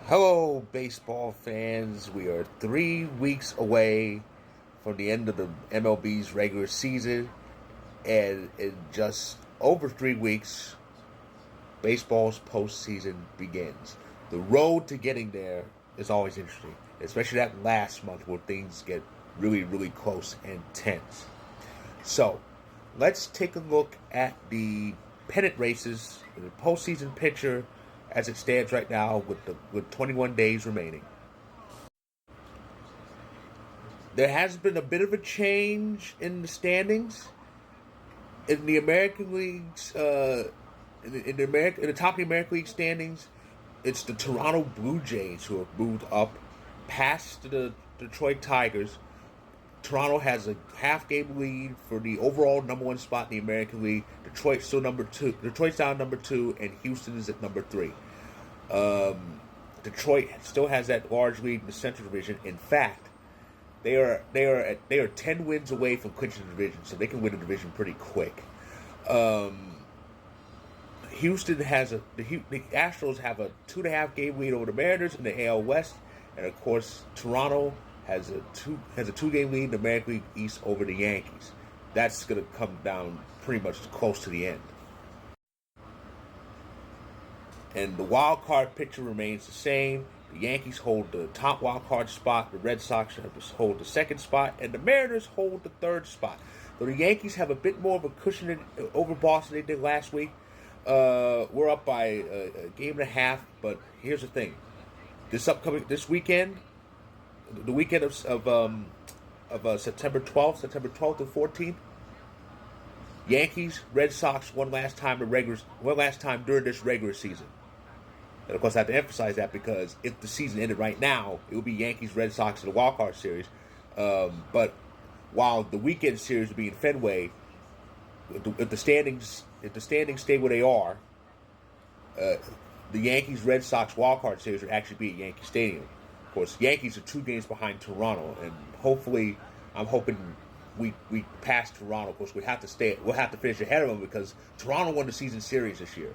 Hello, baseball fans. We are 3 weeks away from the end of the MLB's regular season, and in just over 3 weeks, baseball's postseason begins. The road to getting there is always interesting, especially that last month where things get really, really close and tense. So, let's take a look at the pennant races, the postseason picture as it stands right now with 21 days remaining. There has been a bit of a change in the standings in the American leagues. In the top of the American League standings, it's the Toronto Blue Jays who have moved up past the Detroit Tigers. Toronto has a half-game lead for the overall number one spot in the American League. Detroit's still number two. Detroit's down number two, and Houston is at number three. Detroit still has that large lead in the Central Division. In fact, they are 10 wins away from clinching the division, so they can win the division pretty quick. Houston has the Astros have a 2.5 game lead over the Mariners in the AL West, and of course Toronto has a 2 game lead in the American League East over the Yankees. That's going to come down pretty much close to the end. And the wild card picture remains the same. The Yankees hold the top wild card spot. The Red Sox hold the second spot, and the Mariners hold the third spot. Though the Yankees have a bit more of a cushion over Boston than they did last week. We're up by a game and a half. But here's the thing: this weekend, the weekend of September 12th to 14th, Yankees, Red Sox one last time during this regular season. And of course, I have to emphasize that because if the season ended right now, it would be Yankees, Red Sox in the wild card series. But while the weekend series would be in Fenway, if the standings stay where they are, the Yankees, Red Sox wild card series would actually be at Yankee Stadium. Of course, Yankees are 2 games behind Toronto, and hopefully, I'm hoping we pass Toronto. Of course, we'll have to finish ahead of them because Toronto won the season series this year.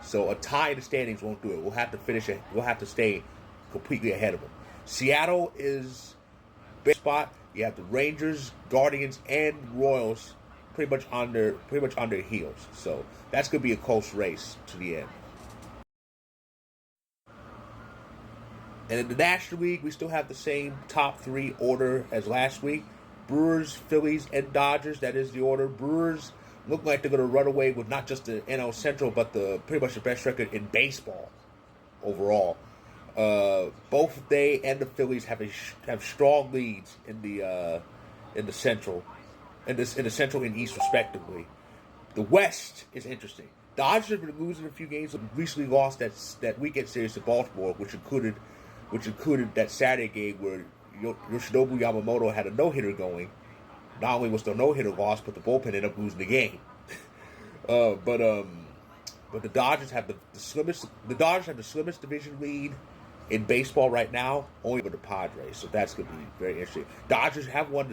So a tie in the standings won't do it. We'll have to finish it. We'll have to stay completely ahead of them. Seattle is big spot. You have the Rangers, Guardians, and Royals pretty much on their heels. So that's going to be a close race to the end. And in the National League, we still have the same top 3 order as last week. Brewers, Phillies, and Dodgers. That is the order. Brewers look like they're going to run away with not just the NL Central, but pretty much the best record in baseball overall. Both they and the Phillies have strong leads in the Central, in the Central and East respectively. The West is interesting. Dodgers have been losing a few games. Recently lost that weekend series to Baltimore, which included that Saturday game where Yoshinobu Yamamoto had a no-hitter going. Not only was the no-hitter lost, but the bullpen ended up losing the game. But the Dodgers have the slimmest. The Dodgers have the slimmest division lead in baseball right now, only with the Padres. So that's going to be very interesting. Dodgers did win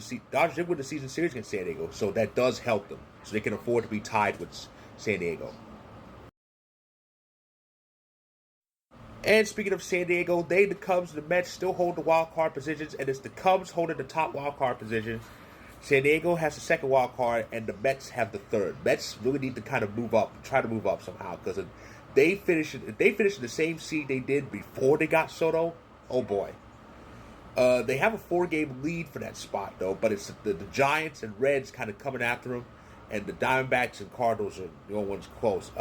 the season series against San Diego, so that does help them. So they can afford to be tied with San Diego. And speaking of San Diego, the Cubs, and the Mets still hold the wild card positions, and it's the Cubs holding the top wild card position. San Diego has the second wild card, and the Mets have the third. Mets really need to kind of try to move up somehow, because if they finish in the same seed they did before they got Soto, oh boy. They have a 4-game lead for that spot, though, but it's the Giants and Reds kind of coming after them, and the Diamondbacks and Cardinals are the only ones close.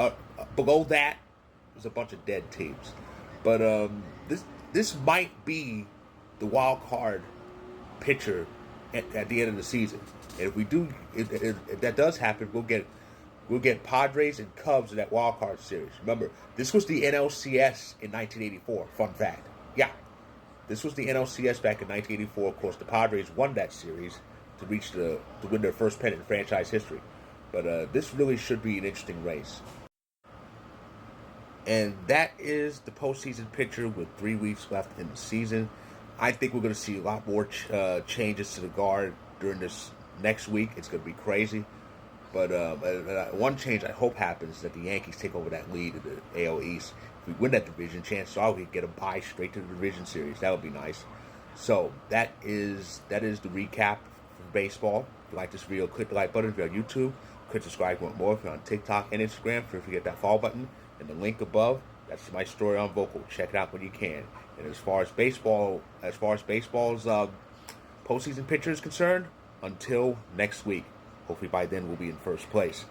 Below that, there's a bunch of dead teams. But this might be the wild card picture at the end of the season. And if that does happen, we'll get Padres and Cubs in that wild card series. Remember, this was the NLCS in 1984. Fun fact. Yeah, this was the NLCS back in 1984. Of course, the Padres won that series to win their first pennant in franchise history. But this really should be an interesting race. And that is the postseason picture with 3 weeks left in the season. I think we're going to see a lot more changes to the guard during this next week. It's going to be crazy. But one change I hope happens is that the Yankees take over that lead in the AL East. If we win that division, chances are we could get a bye straight to the division series. That would be nice. So that is the recap for baseball. If you like this video, click the like button. If you're on YouTube, click subscribe if you want more. If you're on TikTok and Instagram, feel free to hit that follow button and the link above. That's my story on Vocal. Check it out when you can. And as far as baseball's postseason picture is concerned, until next week. Hopefully by then we'll be in first place.